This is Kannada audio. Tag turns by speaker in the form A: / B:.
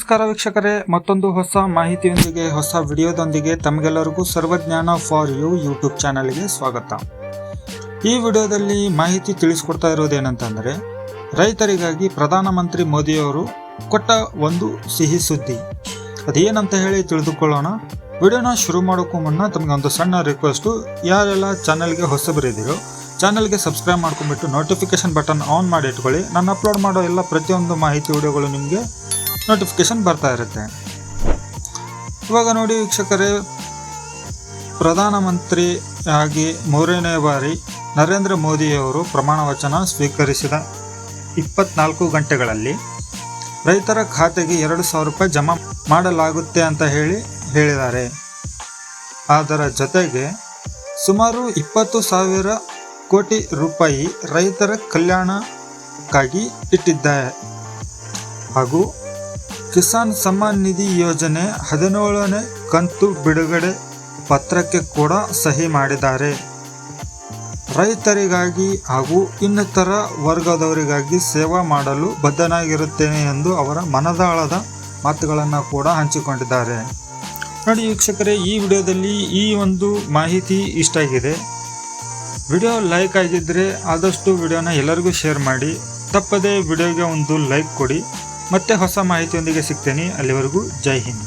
A: ನಮಸ್ಕಾರ ವೀಕ್ಷಕರೇ, ಮತ್ತೊಂದು ಹೊಸ ಮಾಹಿತಿಯೊಂದಿಗೆ ಹೊಸ ವಿಡಿಯೋದೊಂದಿಗೆ ತಮಗೆಲ್ಲರಿಗೂ ಸರ್ವಜ್ಞಾನ ಫಾರ್ ಯು ಯೂಟ್ಯೂಬ್ ಚಾನಲ್ಗೆ ಸ್ವಾಗತ. ಈ ವಿಡಿಯೋದಲ್ಲಿ ಮಾಹಿತಿ ತಿಳಿಸ್ಕೊಡ್ತಾ ಇರೋದೇನಂತಂದರೆ, ರೈತರಿಗಾಗಿ ಪ್ರಧಾನಮಂತ್ರಿ ಮೋದಿಯವರು ಕೊಟ್ಟ ಒಂದು ಸಿಹಿ ಸುದ್ದಿ. ಅದೇನಂತ ಹೇಳಿ ತಿಳಿದುಕೊಳ್ಳೋಣ. ವಿಡಿಯೋನ ಶುರು ಮಾಡೋಕ್ಕೂ ಮುನ್ನ ತಮಗೊಂದು ಸಣ್ಣ ರಿಕ್ವೆಸ್ಟು, ಯಾರೆಲ್ಲ ಚಾನಲ್ಗೆ ಹೊಸಬರಿದ್ದೀರೋ ಚಾನಲ್ಗೆ ಸಬ್ಸ್ಕ್ರೈಬ್ ಮಾಡ್ಕೊಂಡ್ಬಿಟ್ಟು ನೋಟಿಫಿಕೇಶನ್ ಬಟನ್ ಆನ್ ಮಾಡಿ ಇಟ್ಕೊಳ್ಳಿ. ನಾನು ಅಪ್ಲೋಡ್ ಮಾಡೋ ಎಲ್ಲ ಪ್ರತಿಯೊಂದು ಮಾಹಿತಿ ವಿಡಿಯೋಗಳು ನಿಮಗೆ ನೋಟಿಫಿಕೇಶನ್ ಬರ್ತಾ ಇರುತ್ತೆ. ಇವಾಗ ನೋಡಿ ವೀಕ್ಷಕರೇ, ಪ್ರಧಾನಮಂತ್ರಿ ಆಗಿ 3ನೇ ಬಾರಿ ನರೇಂದ್ರ ಮೋದಿಯವರು ಪ್ರಮಾಣ ವಚನ ಸ್ವೀಕರಿಸಿದ 24 ಗಂಟೆಗಳಲ್ಲಿ ರೈತರ ಖಾತೆಗೆ 2,000 ರೂಪಾಯಿ ಜಮಾ ಮಾಡಲಾಗುತ್ತೆ ಅಂತ ಹೇಳಿದ್ದಾರೆ. ಅದರ ಜೊತೆಗೆ ಸುಮಾರು 20,000 ಕೋಟಿ ರೂಪಾಯಿ ರೈತರ ಕಲ್ಯಾಣಕ್ಕಾಗಿ ಇಟ್ಟಿದ್ದಾರೆ. ಹಾಗೂ ಕಿಸಾನ್ ಸಮ್ಮಾನ್ ನಿಧಿ ಯೋಜನೆ 17ನೇ ಕಂತು ಬಿಡುಗಡೆ ಪತ್ರಕ್ಕೆ ಕೂಡ ಸಹಿ ಮಾಡಿದ್ದಾರೆ. ರೈತರಿಗಾಗಿ ಹಾಗೂ ಇನ್ನಿತರ ವರ್ಗದವರಿಗಾಗಿ ಸೇವಾ ಮಾಡಲು ಬದ್ಧನಾಗಿರುತ್ತೇನೆ ಎಂದು ಅವರ ಮನದಾಳದ ಮಾತುಗಳನ್ನು ಕೂಡ ಹಂಚಿಕೊಂಡಿದ್ದಾರೆ. ನೋಡಿ ವೀಕ್ಷಕರೇ, ಈ ವಿಡಿಯೋದಲ್ಲಿ ಈ ಒಂದು ಮಾಹಿತಿ ಇಷ್ಟ ಆಗಿದೆ. ವಿಡಿಯೋ ಲೈಕ್ ಆಗಿದ್ದರೆ ಆದಷ್ಟು ವಿಡಿಯೋನ ಎಲ್ಲರಿಗೂ ಶೇರ್ ಮಾಡಿ. ತಪ್ಪದೇ ವಿಡಿಯೋಗೆ ಒಂದು ಲೈಕ್ ಕೊಡಿ. ಮತ್ತೆ ಹೊಸ ಮಾಹಿತಿಯೊಂದಿಗೆ ಸಿಗ್ತೇನೆ. ಅಲ್ಲಿವರೆಗೂ ಜೈ ಹಿಂದ್.